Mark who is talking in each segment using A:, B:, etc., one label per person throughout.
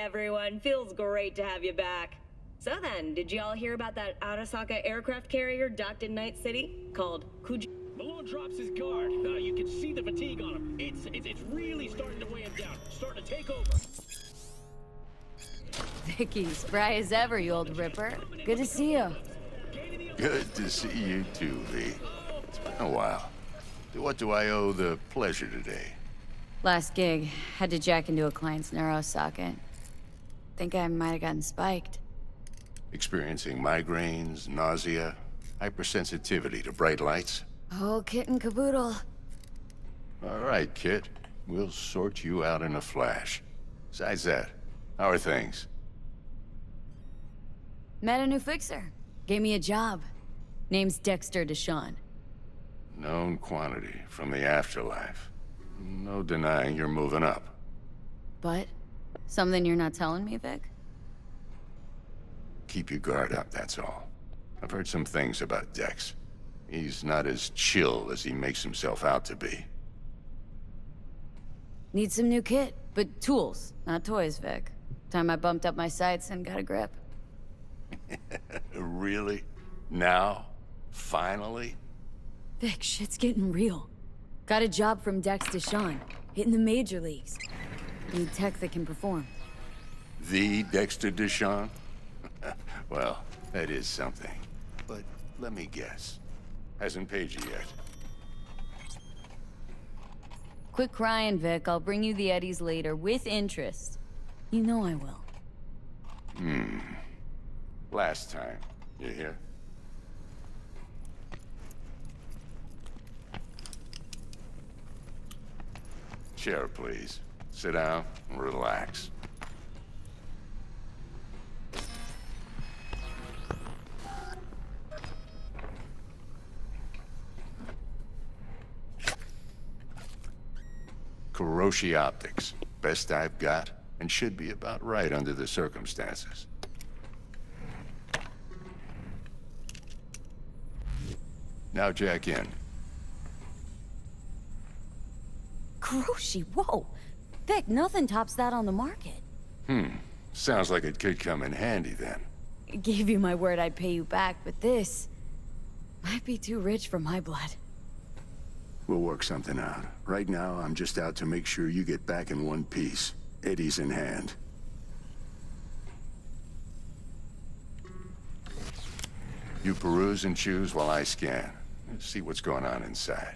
A: everyone. Feels great to have you back. So then, did you all hear about that Arasaka aircraft carrier docked in Night City called Kuji?
B: Malone drops his guard. You can see the fatigue on him. It's really starting to weigh him down. Starting to take over.
C: Vicky, spry as ever, you old ripper. Good to see you.
D: Good to see you too, V. It's been a while. What do I owe the pleasure today?
C: Last gig, had to jack into a client's neuro socket. Think I might have gotten spiked.
D: Experiencing migraines, nausea, hypersensitivity to bright lights?
C: Oh, kit and caboodle.
D: All right, Kit. We'll sort you out in a flash. Besides that, how are things?
C: Met a new fixer. Gave me a job. Name's Dexter Deshawn.
D: Known quantity from the afterlife. No denying you're moving up.
C: But? Something you're not telling me, Vic?
D: Keep your guard up, that's all. I've heard some things about Dex. He's not as chill as he makes himself out to be.
C: Need some new kit, but tools, not toys, Vic. Time I bumped up my sights and got a grip.
D: Really? Now? Finally?
C: Vic, shit's getting real. Got a job from Dex Deshawn, hitting the major leagues. Need tech that can perform.
D: The Dexter Deshawn? Well, that is something. But let me guess. Hasn't paid you yet.
C: Quit crying, Vic. I'll bring you the eddies later, with interest. You know I will.
D: Last time. You hear? Chair, please. Sit down and relax. Kuroshi Optics. Best I've got, and should be about right under the circumstances. Now jack in.
C: Kuroshi, whoa! Vic, nothing tops that on the market.
D: Sounds like it could come in handy then.
C: Gave you my word I'd pay you back, but this might be too rich for my blood.
D: We'll work something out. Right now, I'm just out to make sure you get back in one piece. Eddie's in hand. You peruse and choose while I scan. Let's see what's going on inside.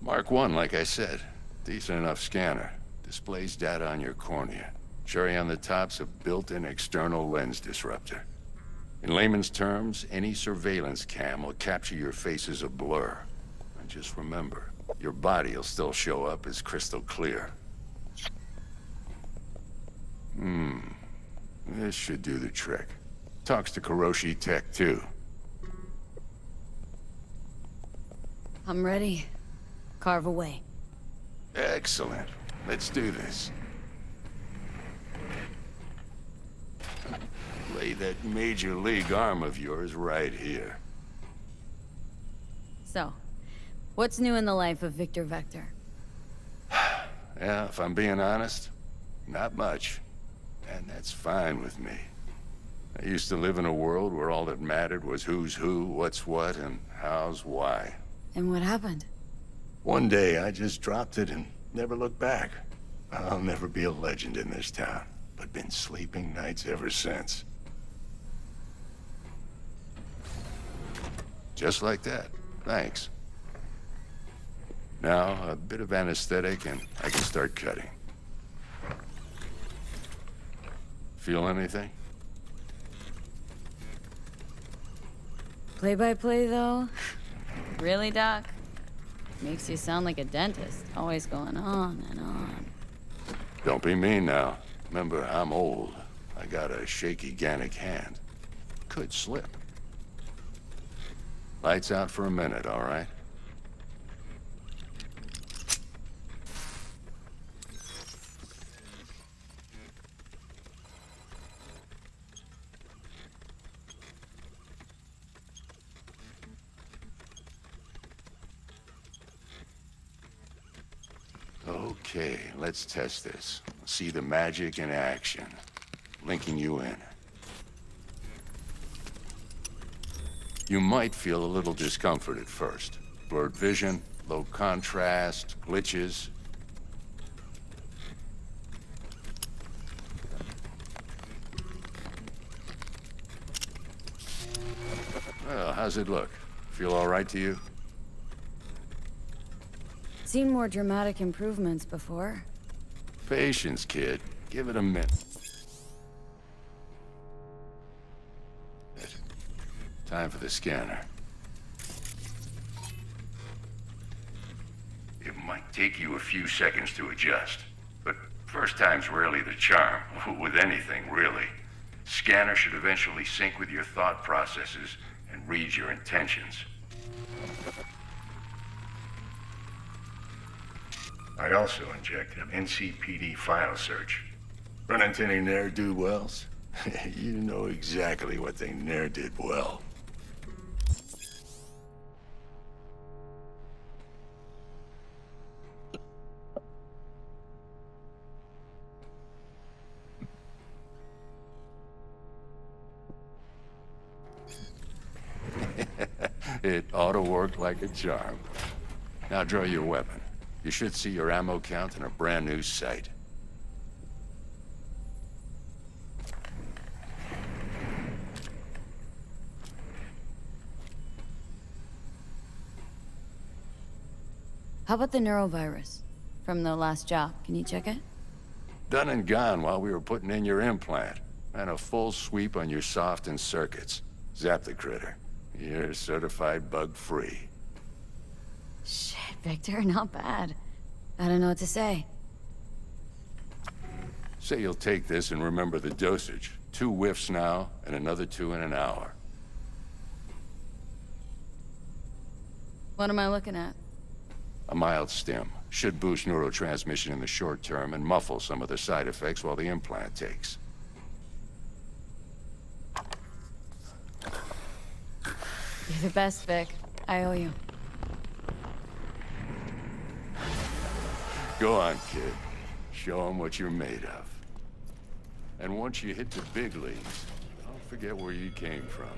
D: Mark 1, like I said. Decent enough scanner. Displays data on your cornea. Cherry on the top's a built-in external lens disruptor. In layman's terms, any surveillance cam will capture your face as a blur. And just remember, your body will still show up as crystal clear. This should do the trick. Talks to Kuroshi Tech, too.
C: I'm ready. Carve away.
D: Excellent. Let's do this. Lay that major league arm of yours right here.
C: So, What's new in the life of Victor Vector?
D: Yeah, if I'm being honest, not much. And that's fine with me. I used to live in a world where all that mattered was who's who, what's what, and how's why.
C: And what happened?
D: One day, I just dropped it and never looked back. I'll never be a legend in this town, but been sleeping nights ever since. Just like that. Thanks. Now, a bit of anesthetic and I can start cutting. Feel anything?
C: Play-by-play, though? Really, Doc? Makes you sound like a dentist, always going on and on.
D: Don't be mean now. Remember, I'm old. I got a shaky Gannic hand. Could slip. Lights out for a minute, all right? Okay, let's test this. See the magic in action. Linking you in. You might feel a little discomfort at first. Blurred vision, low contrast, glitches. Well, how's it look? Feel all right to you?
C: Seen more dramatic improvements before.
D: Patience, kid. Give it a minute. Time for the scanner. It might take you a few seconds to adjust, but first time's rarely the charm, with anything, really. Scanner should eventually sync with your thought processes and read your intentions. I also inject an NCPD file search. Run into any ne'er-do-wells? You know exactly what they ne'er did well. It ought to work like a charm. Now draw your weapon. You should see your ammo count in a brand new sight.
C: How about the neurovirus? From the last job, can you check it?
D: Done and gone while we were putting in your implant. And a full sweep on your soft and circuits. Zap the critter. You're certified bug-free.
C: Shit, Victor, not bad. I don't know what to say.
D: Say you'll take this and remember the dosage. 2 whiffs now, and another 2 in an hour.
C: What am I looking at?
D: A mild stim. Should boost neurotransmission in the short term and muffle some of the side effects while the implant takes.
C: You're the best, Vic. I owe you.
D: Go on, kid. Show them what you're made of. And once you hit the big leagues, don't forget where you came from.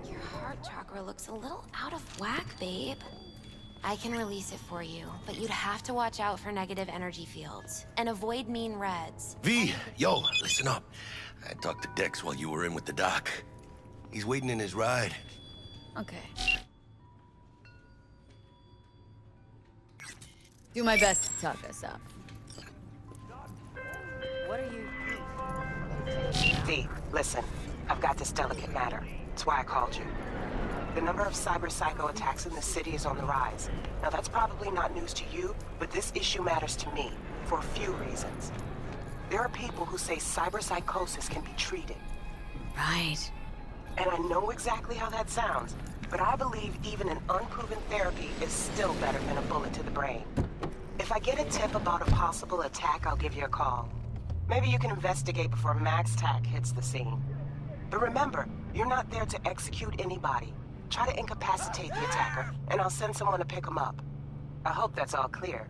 E: Your heart chakra looks a little out of whack, babe. I can release it for you, but you'd have to watch out for negative energy fields and avoid mean reds.
F: V, yo, listen up. I talked to Dex while you were in with the doc. He's waiting in his ride.
C: Okay. Do my best to talk us up. What are you...
G: V, listen. I've got this delicate matter. That's why I called you. The number of cyber psycho attacks in the city is on the rise. Now that's probably not news to you, but this issue matters to me for a few reasons. There are people who say cyber psychosis can be treated.
C: Right.
G: And I know exactly how that sounds, but I believe even an unproven therapy is still better than a bullet to the brain. If I get a tip about a possible attack, I'll give you a call. Maybe you can investigate before Max Tac hits the scene. But remember, you're not there to execute anybody. Try to incapacitate the attacker, and I'll send someone to pick him up. I hope that's all clear.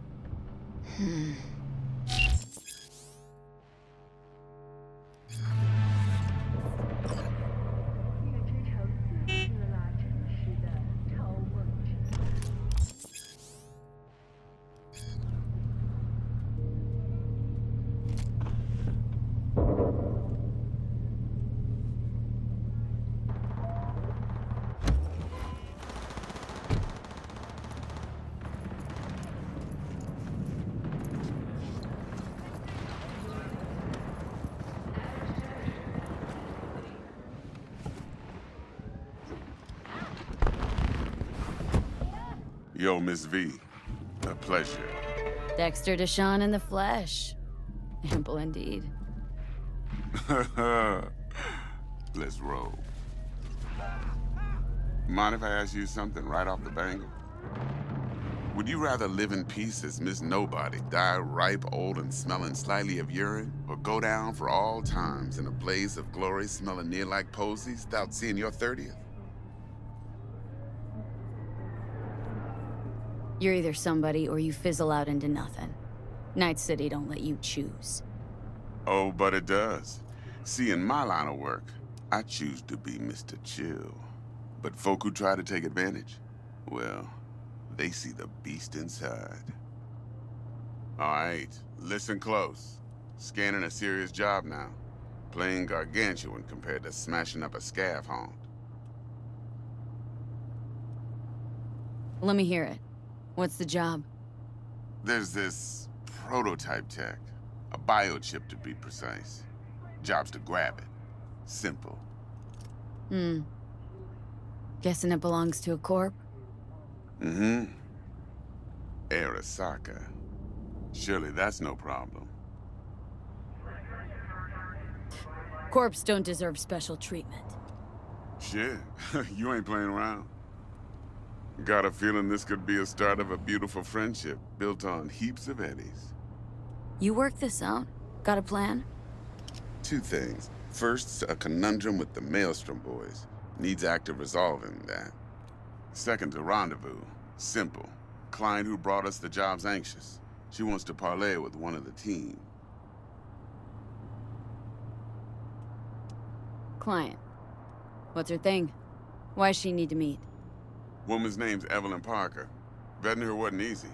H: Yo, Miss V. A pleasure.
C: Dexter Deshawn in the flesh. Ample indeed.
H: Let's roll. Mind if I ask you something right off the bangle? Would you rather live in peace as Miss Nobody, die ripe, old, and smelling slightly of urine, or go down for all times in a blaze of glory smelling near like posies without seeing your 30th?
C: You're either somebody or you fizzle out into nothing. Night City don't let you choose.
H: Oh, but it does. See, in my line of work, I choose to be Mr. Chill. But folk who try to take advantage, well, they see the beast inside. All right, listen close. Scanning a serious job now. Playing gargantuan compared to smashing up a scav haunt.
C: Let me hear it. What's the job?
H: There's this prototype tech. A biochip to be precise. Job's to grab it. Simple.
C: Guessing it belongs to a corp?
H: Mm-hmm. Arasaka. Surely that's no problem.
C: Corps don't deserve special treatment.
H: Shit, you ain't playing around. Got a feeling this could be a start of a beautiful friendship built on heaps of eddies.
C: You work this out? Got a plan?
H: Two things. First, a conundrum with the Maelstrom boys. Needs active resolving that. Second, a rendezvous. Simple. Client who brought us the job's anxious. She wants to parlay with one of the team.
C: Client. What's her thing? Why does she need to meet?
H: Woman's name's Evelyn Parker. Vetting her wasn't easy.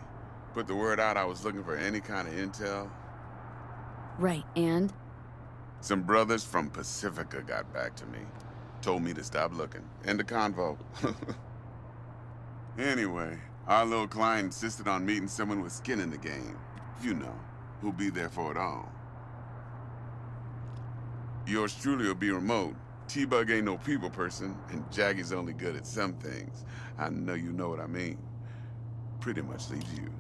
H: Put the word out I was looking for any kind of intel.
C: Right, and?
H: Some brothers from Pacifica got back to me. Told me to stop looking. End of convo. Anyway, our little client insisted on meeting someone with skin in the game. You know, who'll be there for it all. Yours truly will be remote. T-Bug ain't no people person, and Jaggy's only good at some things. I know you know what I mean. Pretty much leaves you.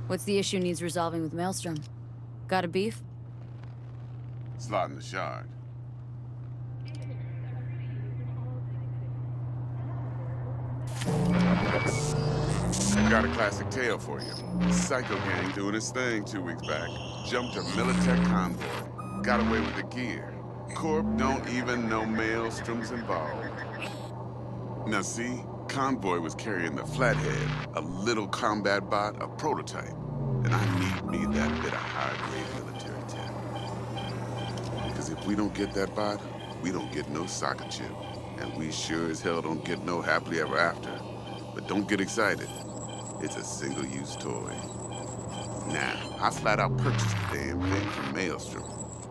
C: What's the issue needs resolving with Maelstrom? Got a beef?
H: Slotting the shard. Got a classic tale for you. Psycho gang doing his thing 2 weeks back. Jumped a Militech convoy. Got away with the gear. Corp don't even know Maelstrom's involved. Now see, convoy was carrying the Flathead, a little combat bot, a prototype. And I need me that bit of high-grade military tech. Because if we don't get that bot, we don't get no soccer chip. And we sure as hell don't get no happily ever after. But don't get excited. It's a single-use toy. Now, I flat out purchased the damn thing from Maelstrom.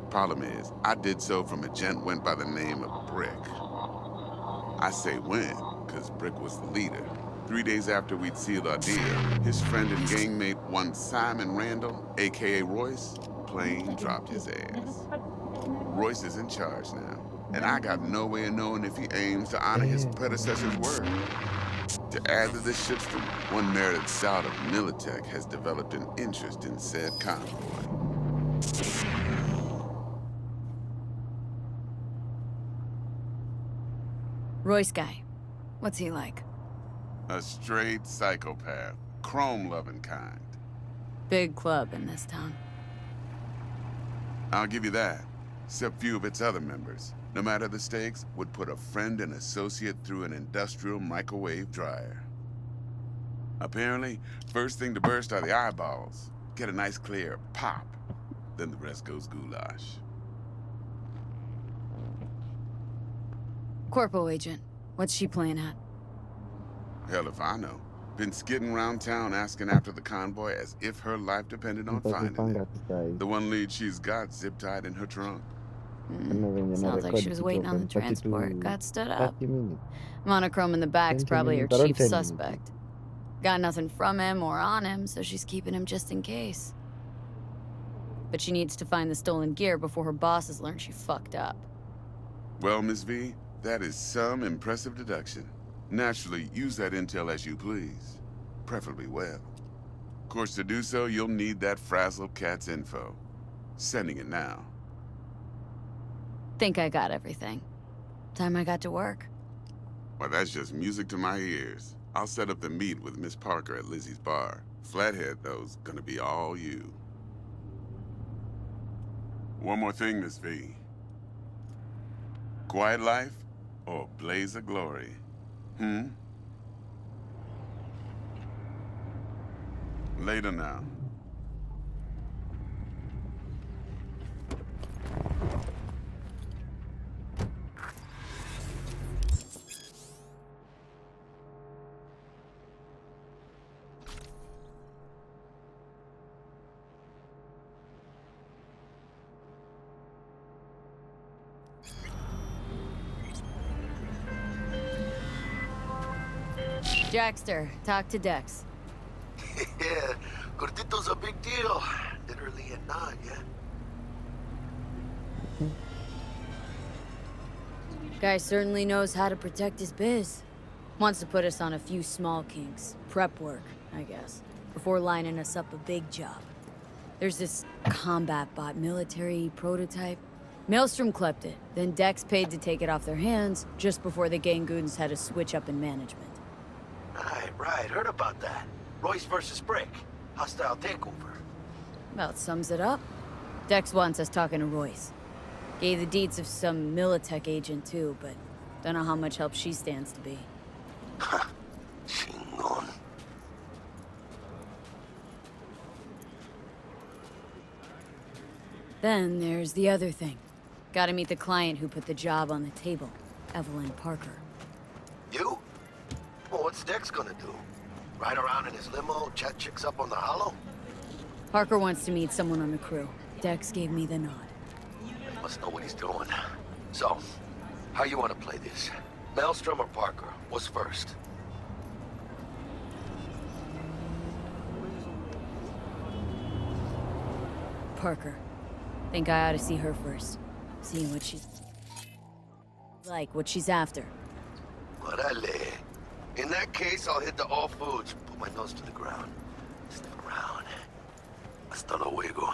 H: Problem is, I did so from a gent went by the name of Brick. I say when, because Brick was the leader. 3 days after we'd sealed our deal, his friend and gangmate, one Simon Randall, a.k.a. Royce, plain dropped his ass. Royce is in charge now, and I got no way of knowing if he aims to honor his predecessor's word. To add to this shitstorm, one merited scout of Militech has developed an interest in said convoy.
C: Royce guy. What's he like?
H: A straight psychopath. chrome-loving kind.
C: Big club in this town.
H: I'll give you that. Except few of its other members, no matter the stakes, would put a friend and associate through an industrial microwave dryer. Apparently, first thing to burst are the eyeballs. Get a nice clear pop. Then the rest goes goulash.
C: Corpo agent. What's she playing at?
H: Hell if I know. Been skidding around town asking after the convoy as if her life depended on finding it. The one lead she's got zip-tied in her trunk.
C: Sounds like she was waiting on the transport. Got stood up. Monochrome in the back's probably her chief suspect. Got nothing from him or on him, so she's keeping him just in case. But she needs to find the stolen gear before her bosses learn she fucked up.
H: Well, Miss V, that is some impressive deduction. Naturally, use that intel as you please. Preferably well. Of course, to do so, you'll need that Frazzle Cat's info. Sending it now.
C: Think I got everything. Time I got to work.
H: Well, that's just music to my ears. I'll set up the meet with Miss Parker at Lizzie's bar. Flathead, though's gonna be all you. One more thing, Miss V. Quiet life or blaze of glory? Later now.
C: Jackster, talk to Dex.
F: Yeah, Gordito's a big deal. Literally and not, yeah.
C: Guy certainly knows how to protect his biz. Wants to put us on a few small kinks. Prep work, I guess. Before lining us up a big job. There's this combat bot military prototype. Maelstrom clept it, then Dex paid to take it off their hands just before the Gangoons had a switch up in management.
F: Right, heard about that. Royce versus Brick. Hostile takeover.
C: About sums it up. Dex wants us talking to Royce. Gave the deeds of some Militech agent too, but don't know how much help she stands to be.
F: Ha! Chingon.
C: Then there's the other thing. Gotta meet the client who put the job on the table, Evelyn Parker.
F: You? Well, what's Dex gonna do? Ride around in his limo, chat chicks up on the hollow?
C: Parker wants to meet someone on the crew. Dex gave me the nod.
F: Must know what he's doing. So, how you want to play this? Maelstrom or Parker? What's first?
C: Parker. Think I ought to see her first. See what she's... like, what she's after.
F: Orale. In that case, I'll hit the all foods. Put my nose to the ground. Stick around. Hasta luego.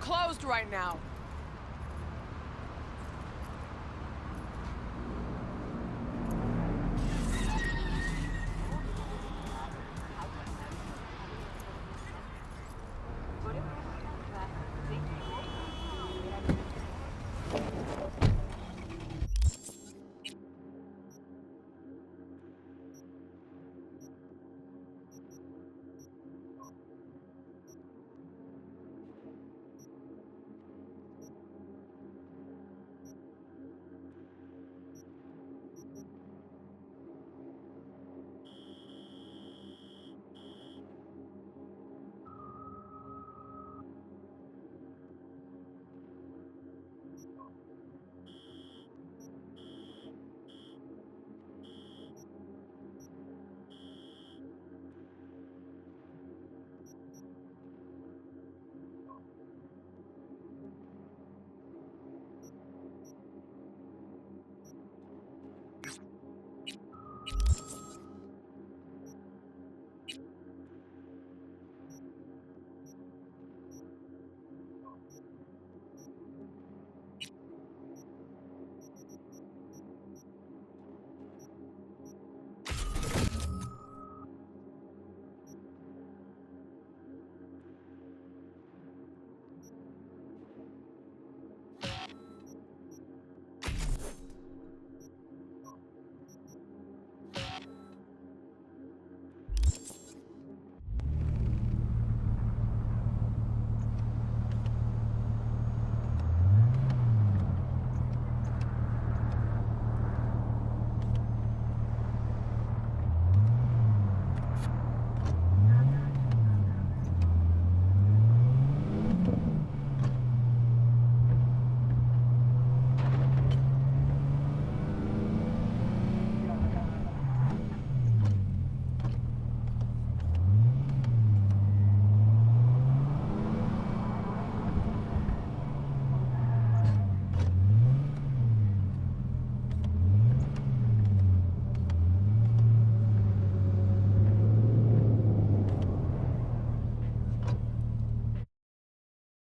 I: closed right now.